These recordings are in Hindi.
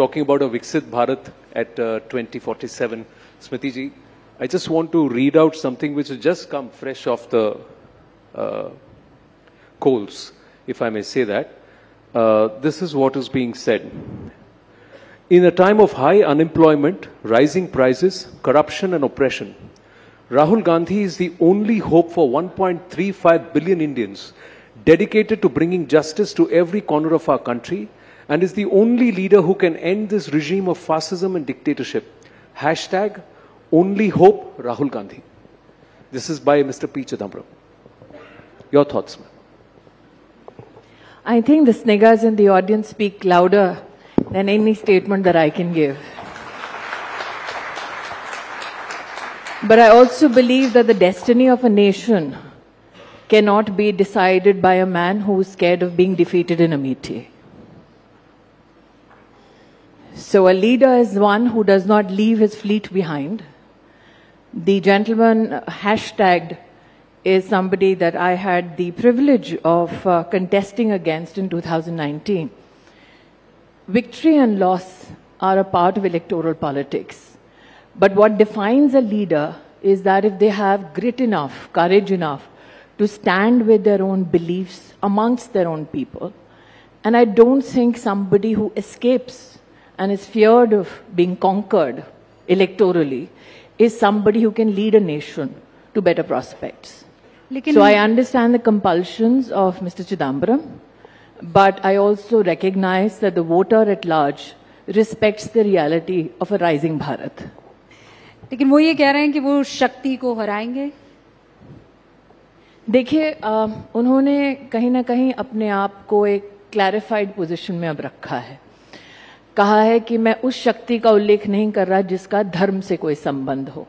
talking about a Viksit Bharat at 2047. Smriti ji, I just want to read out something which has just come fresh off the coals, if I may say that. This is what is being said. In a time of high unemployment, rising prices, corruption and oppression, Rahul Gandhi is the only hope for 1.35 billion Indians dedicated to bringing justice to every corner of our country, and is the only leader who can end this regime of fascism and dictatorship. Hashtag only hope Rahul Gandhi. This is by Mr. P. Chidambaram. Your thoughts, ma'am? I think the sniggers in the audience speak louder than any statement that I can give. But I also believe that the destiny of a nation cannot be decided by a man who is scared of being defeated in a meeting. So a leader is one who does not leave his fleet behind. The gentleman hashtagged is somebody that I had the privilege of contesting against in 2019. Victory and loss are a part of electoral politics. But what defines a leader is that if they have grit enough, courage enough to stand with their own beliefs amongst their own people. And I don't think somebody who escapes and is feared of being conquered electorally is somebody who can lead a nation to better prospects. So I understand the compulsions of Mr. Chidambaram, but I also recognize that the voter at large respects the reality of a rising Bharat. लेकिन वो ये कह रहे हैं कि वो शक्ति को हराएंगे। देखिए, उन्होंने कहीं ना कहीं अपने आप को एक क्लैरिफाइड पोजीशन में अब रखा है। कहा है कि मैं उस शक्ति का उल्लेख नहीं कर रहा जिसका धर्म से कोई संबंध हो,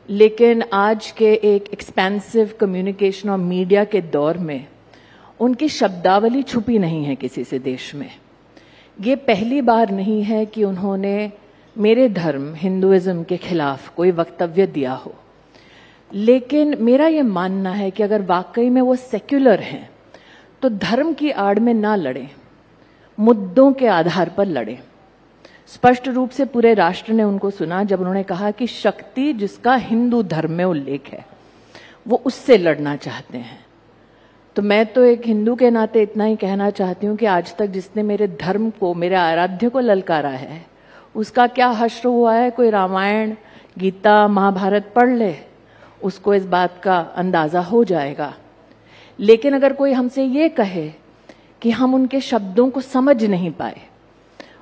लेकिन आज के एक एक्सपेंसिव कम्युनिकेशन और मीडिया के दौर में उनकी शब्दावली छुपी नहीं है किसी से देश में। ये पहली बार नहीं है कि उन्होंने मेरे धर्म हिंदुइज्म के खिलाफ कोई वक्तव्य दिया हो, लेकिन मेरा ये मानना है कि अगर वाकई में वो सेक्युलर हैं तो धर्म की आड़ में ना लड़ें, मुद्दों के आधार पर लड़ें। स्पष्ट रूप से पूरे राष्ट्र ने उनको सुना जब उन्होंने कहा कि शक्ति जिसका हिंदू धर्म में उल्लेख है वो उससे लड़ना चाहते हैं। तो मैं तो एक हिंदू के नाते इतना ही कहना चाहती हूं कि आज तक जिसने मेरे धर्म को, मेरे आराध्य को ललकारा है, उसका क्या हश्र हुआ है। कोई रामायण, गीता, महाभारत पढ़ ले, उसको इस बात का अंदाजा हो जाएगा। लेकिन अगर कोई हमसे ये कहे कि हम उनके शब्दों को समझ नहीं पाए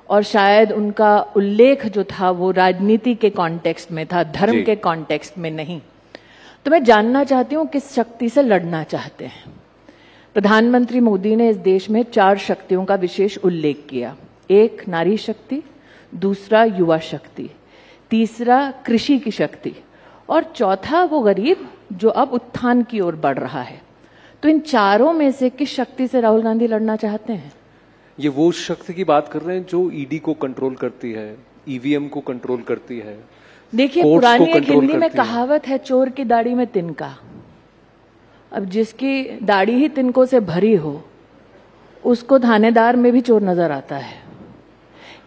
और शायद उनका उल्लेख जो था वो राजनीति के कॉन्टेक्स्ट में था, धर्म के कॉन्टेक्स्ट में नहीं, तो मैं जानना चाहती हूं किस शक्ति से लड़ना चाहते हैं। प्रधानमंत्री मोदी ने इस देश में 4 शक्तियों का विशेष उल्लेख किया। एक, नारी शक्ति, दूसरा युवा शक्ति, तीसरा कृषि की शक्ति, और चौथा वो गरीब जो अब उत्थान की ओर बढ़ रहा है। तो इन चारों में से किस शक्ति से राहुल गांधी लड़ना चाहते हैं? ये वो शक्ति की बात कर रहे हैं जो ईडी को कंट्रोल करती है, ईवीएम को कंट्रोल करती है। देखिए, पुरानी एक हिंदी में कहावत है, चोर की दाढ़ी में तिनका। अब जिसकी दाढ़ी ही तिनकों से भरी हो उसको थानेदार में भी चोर नजर आता है,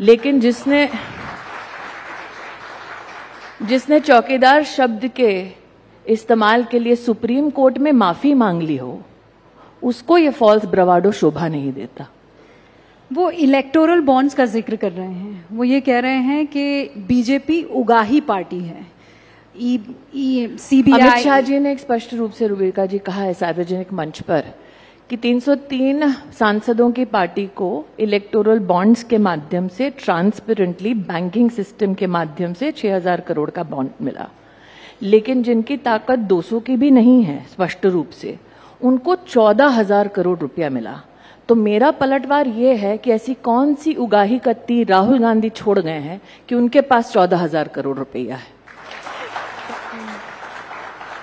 लेकिन जिसने चौकीदार शब्द के इस्तेमाल के लिए सुप्रीम कोर्ट में माफी मांग ली हो उसको ये फॉल्स ब्रावाडो शोभा नहीं देता। वो इलेक्टोरल बॉन्ड्स का जिक्र कर रहे हैं। वो ये कह रहे हैं कि बीजेपी उगाही पार्टी है। सीबीआई, अमित शाह जी ने एक स्पष्ट रूप से रुबिका जी कहा है सार्वजनिक मंच पर कि 303 सांसदों की पार्टी को इलेक्टोरल बॉन्ड्स के माध्यम से ट्रांसपेरेंटली बैंकिंग सिस्टम के माध्यम से 6000 करोड़ का बॉन्ड मिला, लेकिन जिनकी ताकत 200 की भी नहीं है स्पष्ट रूप से, उनको 14,000 करोड़ रुपया मिला। तो मेरा पलटवार ये है कि ऐसी कौन सी उगाही कत्ती राहुल गांधी छोड़ गए हैं कि उनके पास 14,000 करोड़ रुपया है।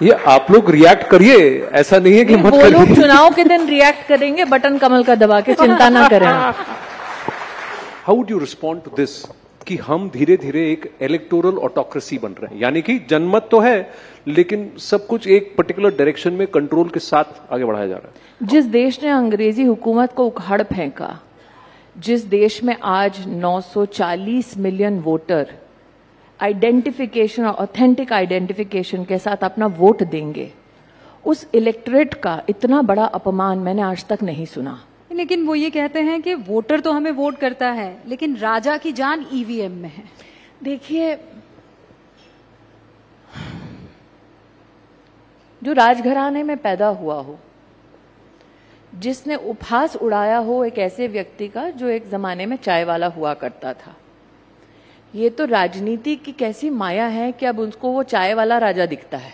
ये आप लोग रिएक्ट करिए, ऐसा नहीं है कि मत करिए। वो लोग चुनाव के दिन रिएक्ट करेंगे बटन कमल का दबा के, चिंता ना करें। How would you respond to this कि हम धीरे धीरे एक इलेक्टोरल ऑटोक्रेसी बन रहे हैं, यानी कि जनमत तो है लेकिन सब कुछ एक पर्टिकुलर डायरेक्शन में कंट्रोल के साथ आगे बढ़ाया जा रहा है। जिस देश ने अंग्रेजी हुकूमत को उखाड़ फेंका, जिस देश में आज 940 मिलियन वोटर आइडेंटिफिकेशन और ऑथेंटिक आइडेंटिफिकेशन के साथ अपना वोट देंगे, उस इलेक्टोरेट का इतना बड़ा अपमान मैंने आज तक नहीं सुना। लेकिन वो ये कहते हैं कि वोटर तो हमें वोट करता है, लेकिन राजा की जान ईवीएम में है। देखिए, जो राजघराने में पैदा हुआ हो, जिसने उपहास उड़ाया हो एक ऐसे व्यक्ति का जो एक जमाने में चाय वाला हुआ करता था, ये तो राजनीति की कैसी माया है कि अब उसको वो चाय वाला राजा दिखता है।